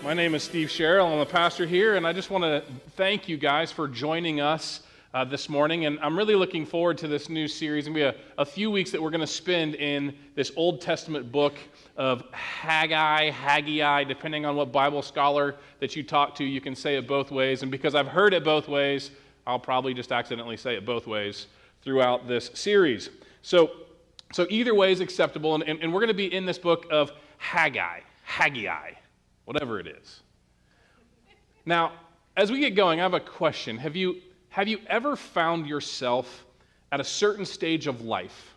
My name is Steve Sherrill. I'm the pastor here, and I just want to thank you guys for joining us this morning. And I'm really looking forward to this new series. It's going to be a few weeks that we're going to spend in this Old Testament book of Haggai, depending on what Bible scholar that you talk to, you can say it both ways. And because I've heard it both ways, I'll probably just accidentally say it both ways throughout this series. So either way is acceptable, and we're going to be in this book of Haggai, whatever it is. Now, as we get going, I have a question. Have you ever found yourself at a certain stage of life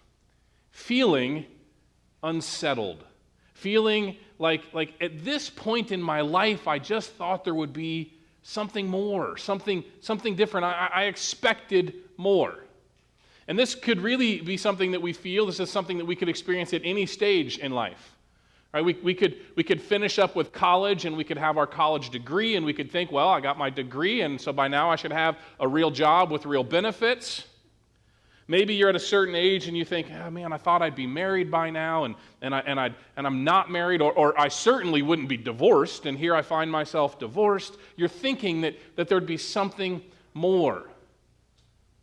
feeling unsettled, feeling like at this point in my life, I just thought there would be something more, something different. I expected more. And this could really be something that we feel. This is something that we could experience at any stage in life. Right? We could finish up with college, and we could have our college degree, and we could think, well, I got my degree, and so by now I should have a real job with real benefits. Maybe you're at a certain age and you think, oh, man, I thought I'd be married by now, and I'm not married, or I certainly wouldn't be divorced, and here I find myself divorced. You're thinking that there'd be something more.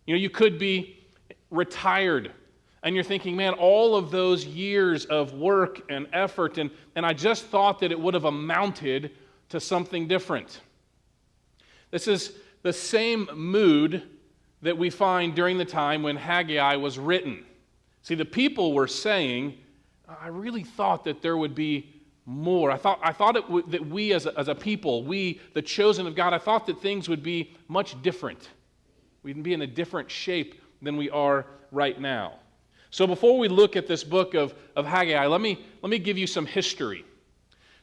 You could be retired, and you're thinking, man, all of those years of work and effort, and I just thought that it would have amounted to something different. This is the same mood that we find during the time when Haggai was written. See, the people were saying, I really thought that there would be more. I thought that we as a people, we, the chosen of God, I thought that things would be much different. We'd be in a different shape than we are right now. So before we look at this book of Haggai, let me give you some history.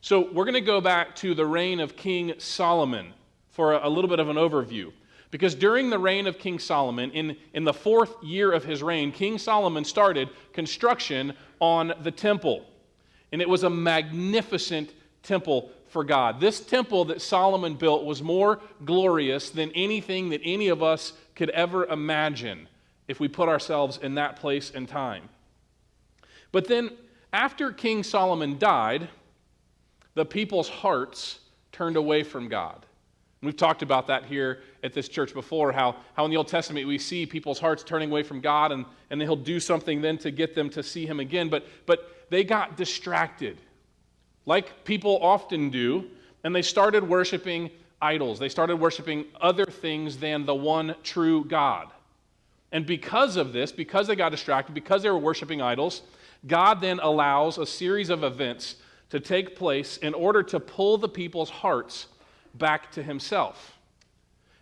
So we're going to go back to the reign of King Solomon for a little bit of an overview. Because during the reign of King Solomon, in the 4th year of his reign, King Solomon started construction on the temple. And it was a magnificent temple for God. This temple that Solomon built was more glorious than anything that any of us could ever imagine if we put ourselves in that place and time. But then, after King Solomon died, the people's hearts turned away from God. We've talked about that here at this church before, how in the Old Testament we see people's hearts turning away from God, and then he'll do something then to get them to see him again. But they got distracted, like people often do, and they started worshiping idols. They started worshiping other things than the one true God. And because of this, because they got distracted, because they were worshiping idols, God then allows a series of events to take place in order to pull the people's hearts back to himself.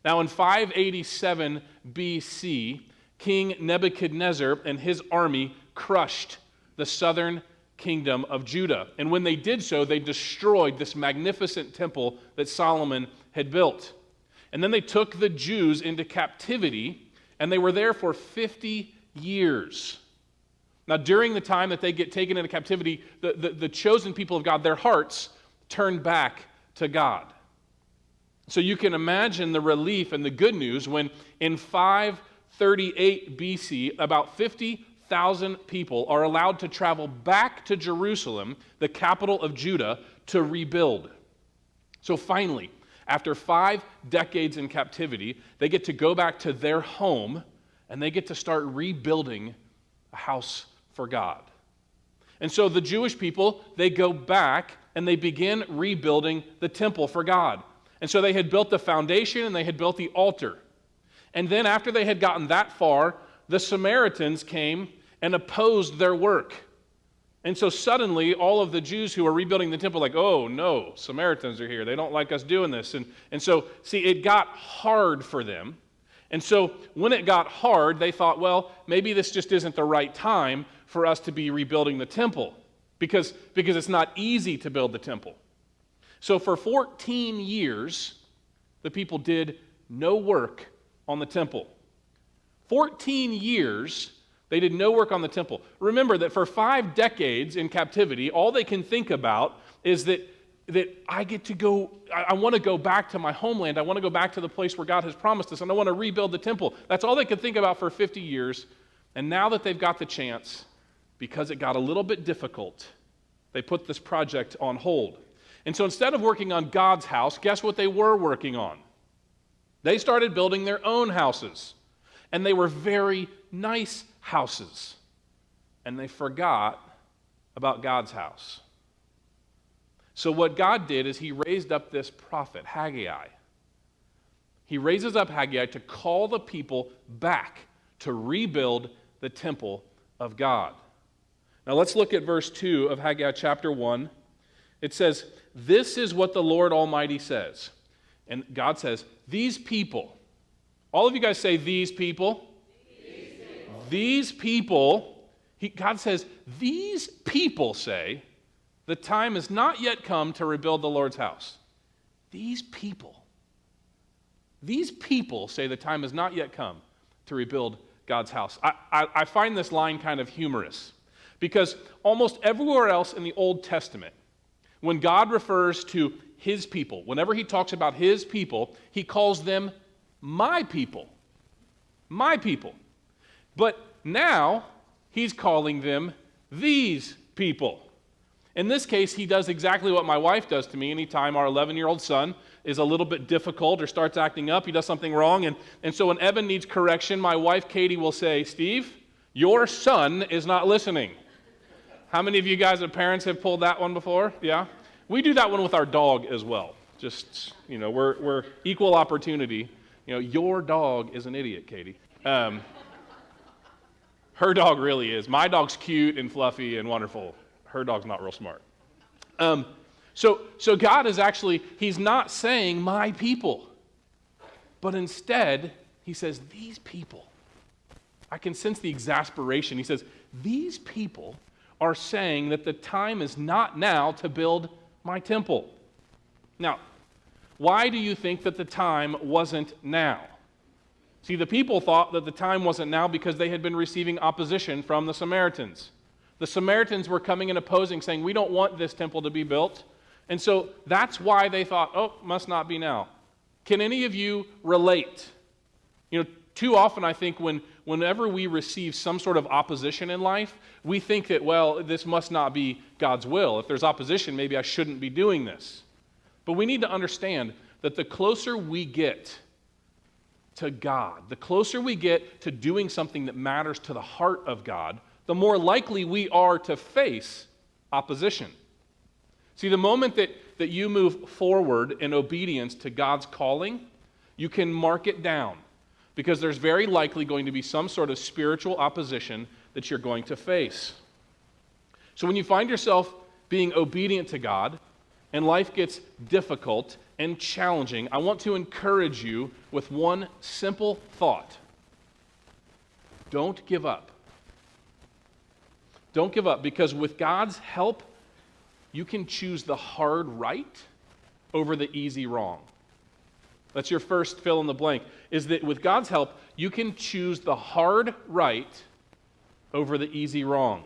Now, in 587 BC, King Nebuchadnezzar and his army crushed the southern kingdom of Judah. And when they did so, they destroyed this magnificent temple that Solomon had built. And then they took the Jews into captivity, and they were there for 50 years. Now, during the time that they get taken into captivity, the chosen people of God, their hearts turned back to God. So you can imagine the relief and the good news when in 538 BC, about 50,000 people are allowed to travel back to Jerusalem, the capital of Judah, to rebuild. So finally, after 5 decades in captivity, they get to go back to their home, and they get to start rebuilding a house for God. And so the Jewish people, they go back and they begin rebuilding the temple for God. And so they had built the foundation and they had built the altar. And then after they had gotten that far, the Samaritans came and opposed their work. And so suddenly, all of the Jews who were rebuilding the temple were like, oh no, Samaritans are here. They don't like us doing this. And so, see, it got hard for them. And so when it got hard, they thought, well, maybe this just isn't the right time for us to be rebuilding the temple because it's not easy to build the temple. So for 14 years, the people did no work on the temple. 14 years, they did no work on the temple. Remember that for 5 decades in captivity, all they can think about is that I get to go, I want to go back to my homeland. I want to go back to the place where God has promised us, and I want to rebuild the temple. That's all they could think about for 50 years. And now that they've got the chance, because it got a little bit difficult, they put this project on hold. And so instead of working on God's house, guess what they were working on? They started building their own houses. And they were very nice houses. And they forgot about God's house. So what God did is he raised up this prophet, Haggai. He raises up Haggai to call the people back to rebuild the temple of God. Now let's look at verse 2 of Haggai chapter 1. It says, "This is what the Lord Almighty says." And God says, these people, all of you guys say these people. These people, God says, these people say, the time has not yet come to rebuild the Lord's house. These people say the time has not yet come to rebuild God's house. I find this line kind of humorous because almost everywhere else in the Old Testament, when God refers to his people, whenever he talks about his people, he calls them my people. My people. But now, he's calling them these people. In this case, he does exactly what my wife does to me anytime our 11-year-old son is a little bit difficult or starts acting up, he does something wrong, and so when Evan needs correction, my wife Katie will say, "Steve, your son is not listening." How many of you guys as parents have pulled that one before? Yeah? We do that one with our dog as well. Just, we're equal opportunity. Your dog is an idiot, Katie. Her dog really is. My dog's cute and fluffy and wonderful. Her dog's not real smart. So God is actually, he's not saying my people, but instead he says these people. I can sense the exasperation. He says these people are saying that the time is not now to build my temple. Now, why do you think that the time wasn't now? See, the people thought that the time wasn't now because they had been receiving opposition from the Samaritans. The Samaritans were coming and opposing, saying, we don't want this temple to be built. And so that's why they thought, must not be now. Can any of you relate? Too often I think whenever we receive some sort of opposition in life, we think that, this must not be God's will. If there's opposition, maybe I shouldn't be doing this. But we need to understand that the closer we get to God, the closer we get to doing something that matters to the heart of God, the more likely we are to face opposition. See, the moment that you move forward in obedience to God's calling, you can mark it down because there's very likely going to be some sort of spiritual opposition that you're going to face. So when you find yourself being obedient to God and life gets difficult and challenging, I want to encourage you with one simple thought. Don't give up. Don't give up, because with God's help, you can choose the hard right over the easy wrong. That's your first fill in the blank, is that with God's help, you can choose the hard right over the easy wrong.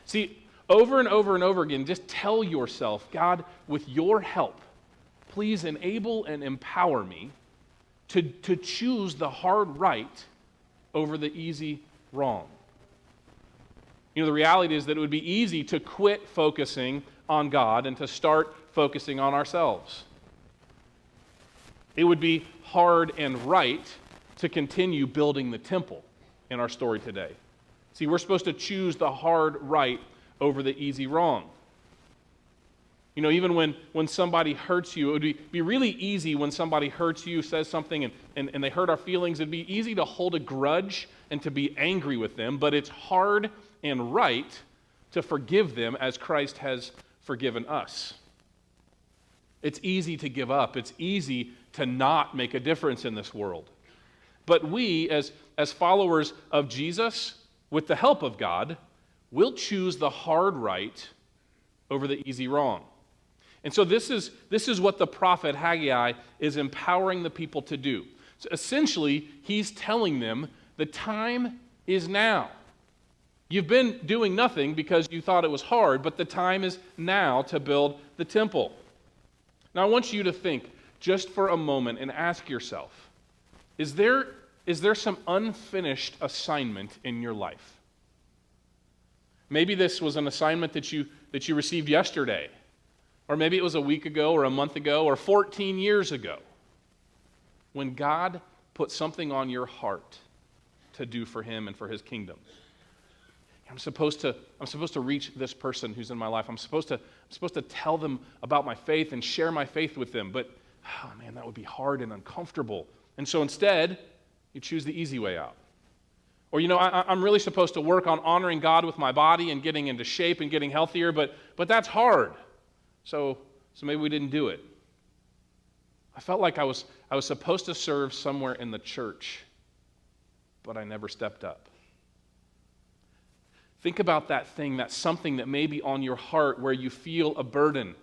See, over and over and over again, just tell yourself, God, with your help, please enable and empower me to choose the hard right over the easy wrong. The reality is that it would be easy to quit focusing on God and to start focusing on ourselves. It would be hard and right to continue building the temple in our story today. See, we're supposed to choose the hard right over the easy wrong. Even when somebody hurts you, it would be really easy when somebody hurts you, says something, and they hurt our feelings. It'd be easy to hold a grudge and to be angry with them, but it's hard and right to forgive them as Christ has forgiven us. It's easy to give up. It's easy to not make a difference in this world. But we, as followers of Jesus, with the help of God, will choose the hard right over the easy wrong. And so this is what the prophet Haggai is empowering the people to do. So essentially, he's telling them the time is now. You've been doing nothing because you thought it was hard, but the time is now to build the temple. Now I want you to think just for a moment and ask yourself, is there some unfinished assignment in your life? Maybe this was an assignment that you received yesterday. Or maybe it was a week ago or a month ago or 14 years ago when God put something on your heart to do for him and for his kingdom. I'm supposed to reach this person who's in my life. I'm supposed to tell them about my faith and share my faith with them. But, oh man, that would be hard and uncomfortable. And so instead, you choose the easy way out. Or, I'm really supposed to work on honoring God with my body and getting into shape and getting healthier, but that's hard. So maybe we didn't do it. I felt like I was supposed to serve somewhere in the church, but I never stepped up. Think about that thing, that's something that may be on your heart where you feel a burden,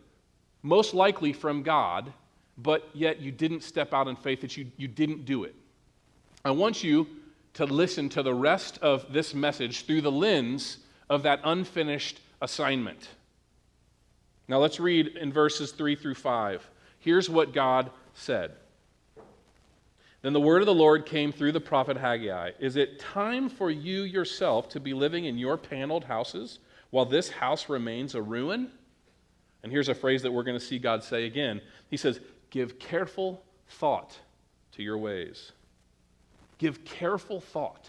most likely from God, but yet you didn't step out in faith, that you didn't do it. I want you to listen to the rest of this message through the lens of that unfinished assignment. Now let's read in verses 3 through 5. Here's what God said. Then the word of the Lord came through the prophet Haggai. Is it time for you yourself to be living in your paneled houses while this house remains a ruin? And here's a phrase that we're going to see God say again. He says, give careful thought to your ways. Give careful thought.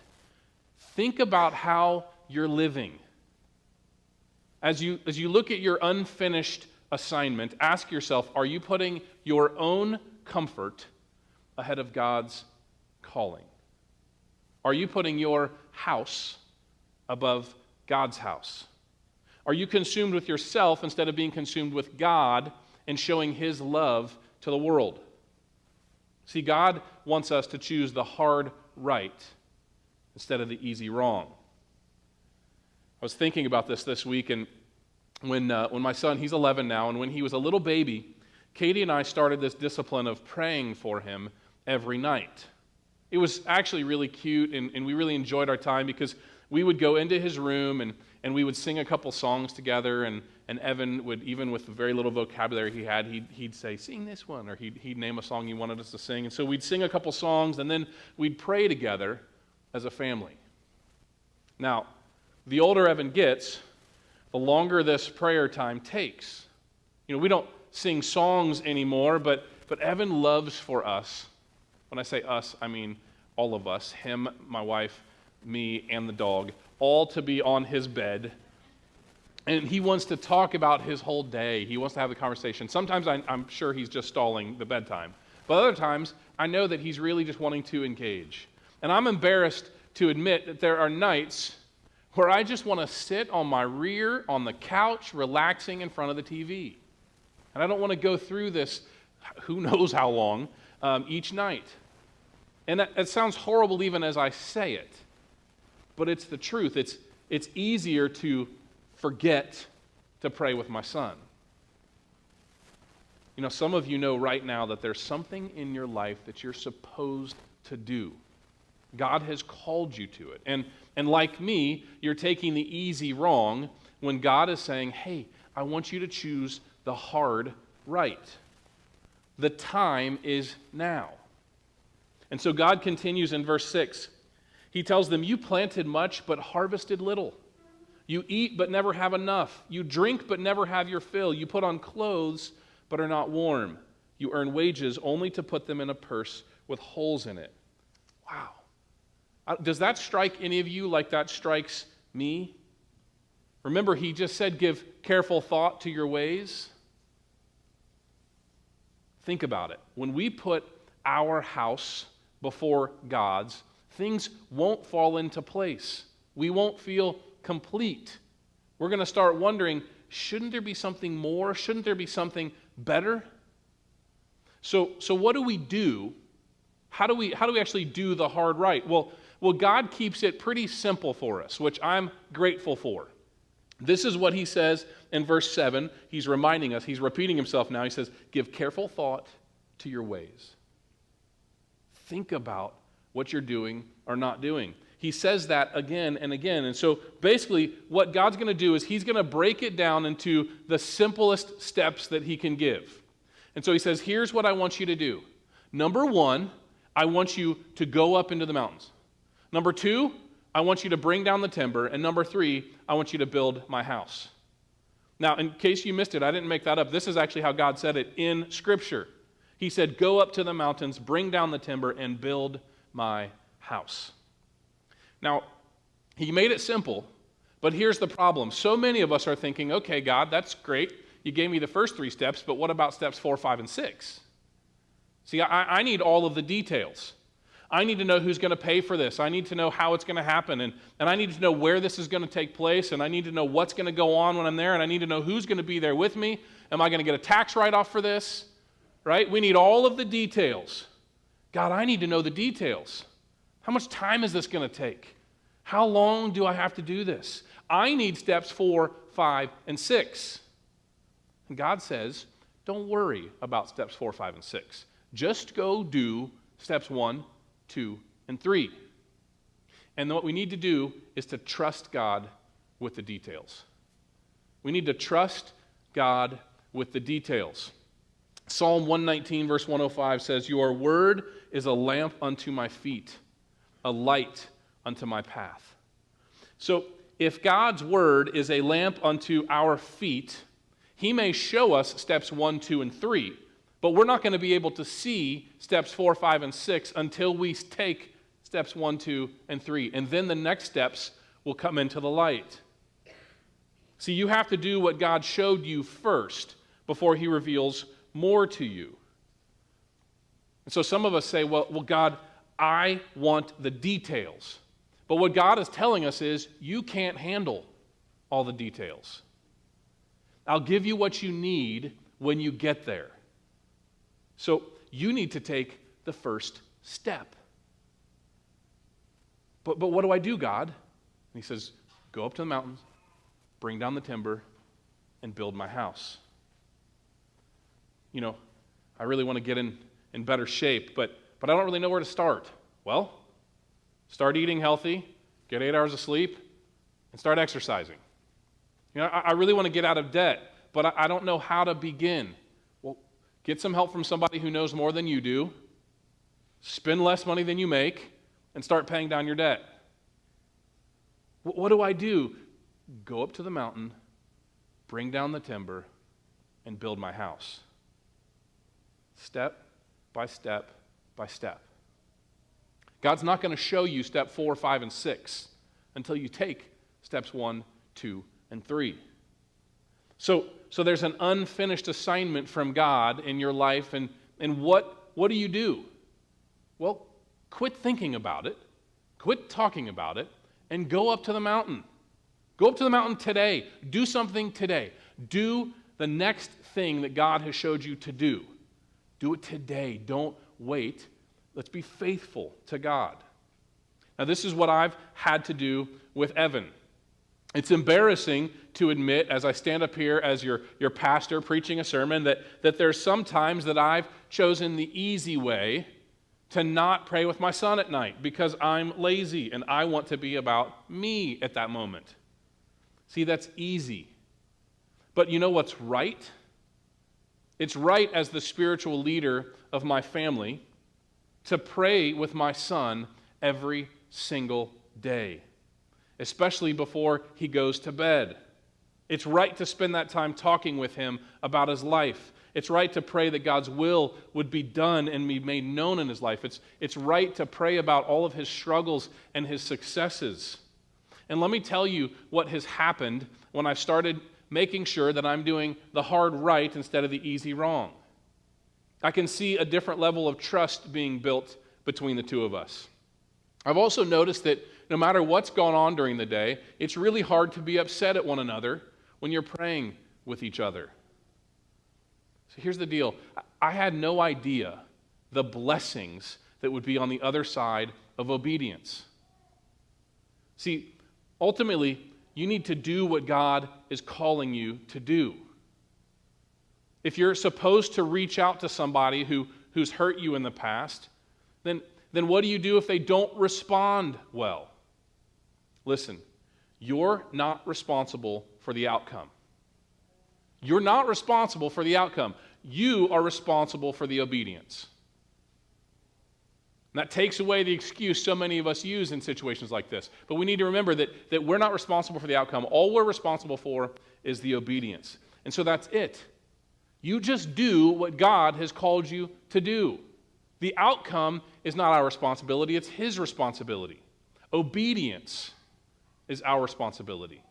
Think about how you're living. As you look at your unfinished assignment, ask yourself, are you putting your own comfort ahead of God's calling? Are you putting your house above God's house? Are you consumed with yourself instead of being consumed with God and showing his love to the world? See, God wants us to choose the hard right instead of the easy wrong. I was thinking about this week, and when my son, he's 11 now, and when he was a little baby, Katie and I started this discipline of praying for him every night. It was actually really cute, and we really enjoyed our time because we would go into his room and we would sing a couple songs together, and Evan would, even with the very little vocabulary he had, he'd say, sing this one, or he'd name a song he wanted us to sing. And so we'd sing a couple songs, and then we'd pray together as a family. Now, the older Evan gets, the longer this prayer time takes. We don't sing songs anymore, but Evan loves for us. When I say us, I mean all of us, him, my wife, me, and the dog, all to be on his bed. And he wants to talk about his whole day. He wants to have a conversation. Sometimes I'm sure he's just stalling the bedtime. But other times, I know that he's really just wanting to engage. And I'm embarrassed to admit that there are nights where I just want to sit on my rear on the couch, relaxing in front of the TV. And I don't want to go through this, who knows how long, each night. And that sounds horrible even as I say it, but it's the truth. It's easier to forget to pray with my son. Some of you know right now that there's something in your life that you're supposed to do. God has called you to it. And like me, you're taking the easy wrong when God is saying, hey, I want you to choose the hard right. The time is now. And so God continues in verse 6. He tells them, you planted much but harvested little. You eat but never have enough. You drink but never have your fill. You put on clothes but are not warm. You earn wages only to put them in a purse with holes in it. Wow. Does that strike any of you like that strikes me? Remember, he just said, give careful thought to your ways. Think about it. When we put our house before God's, things won't fall into place. We won't feel complete. We're going to start wondering, shouldn't there be something more? Shouldn't there be something better? So what do we do? How do we actually do the hard right? Well, God keeps it pretty simple for us, which I'm grateful for. This is what he says in verse 7. He's reminding us, he's repeating himself now. He says, give careful thought to your ways. Think about what you're doing or not doing. He says that again and again. And so basically what God's going to do is he's going to break it down into the simplest steps that he can give. And so he says, here's what I want you to do. Number 1, I want you to go up into the mountains. Number 2, I want you to bring down the timber. And number 3, I want you to build my house. Now, in case you missed it, I didn't make that up. This is actually how God said it in Scripture. He said, go up to the mountains, bring down the timber, and build my house. Now, he made it simple, but here's the problem. So many of us are thinking, okay, God, that's great. You gave me the first 3 steps, but what about steps 4, 5, and 6? See, I need all of the details. I need to know who's going to pay for this. I need to know how it's going to happen, and I need to know where this is going to take place, and I need to know what's going to go on when I'm there, and I need to know who's going to be there with me. Am I going to get a tax write-off for this? Right? We need all of the details. God, I need to know the details. How much time is this going to take? How long do I have to do this? I need steps 4, 5, and 6. And God says, don't worry about steps 4, 5, and 6. Just go do steps 1, 2, and 3. And what we need to do is to trust God with the details. We need to trust God with the details. Psalm 119, verse 105 says, your word is a lamp unto my feet, a light unto my path. So if God's word is a lamp unto our feet, he may show us steps 1, 2, and 3, but we're not going to be able to see steps 4, 5, and 6 until we take steps 1, 2, and 3. And then the next steps will come into the light. See, you have to do what God showed you first before he reveals more to you. And so some of us say, well, God, I want the details. But what God is telling us is, you can't handle all the details. I'll give you what you need when you get there. So you need to take the first step. But what do I do, God? And he says, go up to the mountains, bring down the timber, and build my house. You know, I really want to get in better shape, but I don't really know where to start. Well, start eating healthy, get 8 hours of sleep, and start exercising. You know, I really want to get out of debt, but I don't know how to begin. Well, get some help from somebody who knows more than you do, spend less money than you make, and start paying down your debt. What do I do? Go up to the mountain, bring down the timber, and build my house. Step by step by step. God's not going to show you step 4, 5, and 6 until you take steps 1, 2, and 3. So there's an unfinished assignment from God in your life, and what do you do? Well, quit thinking about it, quit talking about it, and go up to the mountain. Go up to the mountain today. Do something today. Do the next thing that God has showed you to do. Do it today. Don't wait. Let's be faithful to God. Now, this is what I've had to do with Evan. It's embarrassing to admit, as I stand up here as your pastor preaching a sermon, that there's some times that I've chosen the easy way to not pray with my son at night because I'm lazy and I want to be about me at that moment. See, that's easy. But you know what's right? It's right as the spiritual leader of my family to pray with my son every single day, especially before he goes to bed. It's right to spend that time talking with him about his life. It's right to pray that God's will would be done and be made known in his life. It's right to pray about all of his struggles and his successes. And let me tell you what has happened when I've started making sure that I'm doing the hard right instead of the easy wrong. I can see a different level of trust being built between the two of us. I've also noticed that no matter what's gone on during the day, it's really hard to be upset at one another when you're praying with each other. So here's the deal. I had no idea the blessings that would be on the other side of obedience. See, ultimately, you need to do what God is calling you to do. If you're supposed to reach out to somebody who's hurt you in the past, then what do you do if they don't respond well? Listen, you're not responsible for the outcome. You're not responsible for the outcome. You are responsible for the obedience. And that takes away the excuse so many of us use in situations like this. But we need to remember that we're not responsible for the outcome. All we're responsible for is the obedience. And so that's it. You just do what God has called you to do. The outcome is not our responsibility, it's His responsibility. Obedience is our responsibility.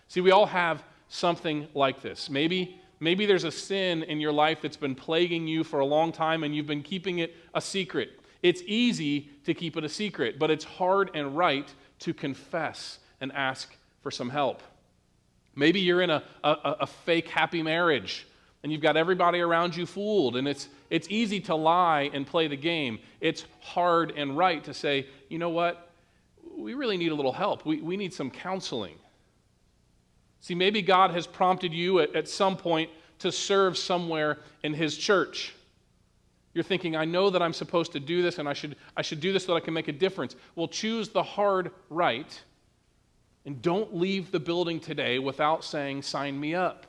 See, we all have something like this. Maybe there's a sin in your life that's been plaguing you for a long time and you've been keeping it a secret. It's easy to keep it a secret, but it's hard and right to confess and ask for some help. Maybe you're in a fake happy marriage and you've got everybody around you fooled, and it's easy to lie and play the game. It's hard and right to say, you know what, we really need a little help. We need some counseling. See, maybe God has prompted you at some point to serve somewhere in His church. You're thinking, I know that I'm supposed to do this, and I should do this so that I can make a difference. Well, choose the hard right, and don't leave the building today without saying, sign me up.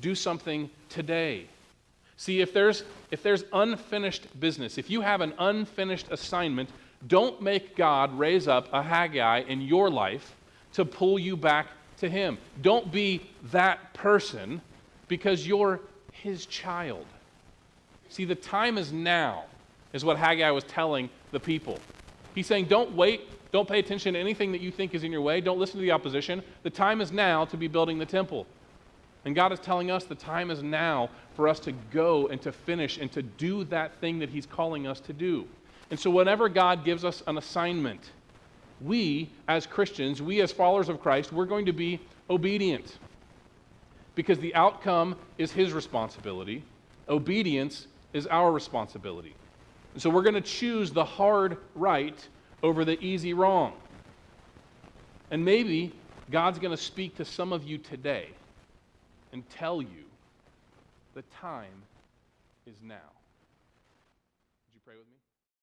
Do something today. See, if there's unfinished business, if you have an unfinished assignment, don't make God raise up a Haggai in your life to pull you back to Him. Don't be that person because you're His child. See, the time is now, is what Haggai was telling the people. He's saying, don't wait, don't pay attention to anything that you think is in your way, don't listen to the opposition. The time is now to be building the temple. And God is telling us the time is now for us to go and to finish and to do that thing that He's calling us to do. And so whenever God gives us an assignment, we as Christians, we as followers of Christ, we're going to be obedient. Because the outcome is His responsibility. Obedience is our responsibility. And so we're going to choose the hard right over the easy wrong. And maybe God's going to speak to some of you today and tell you the time is now. Would you pray with me?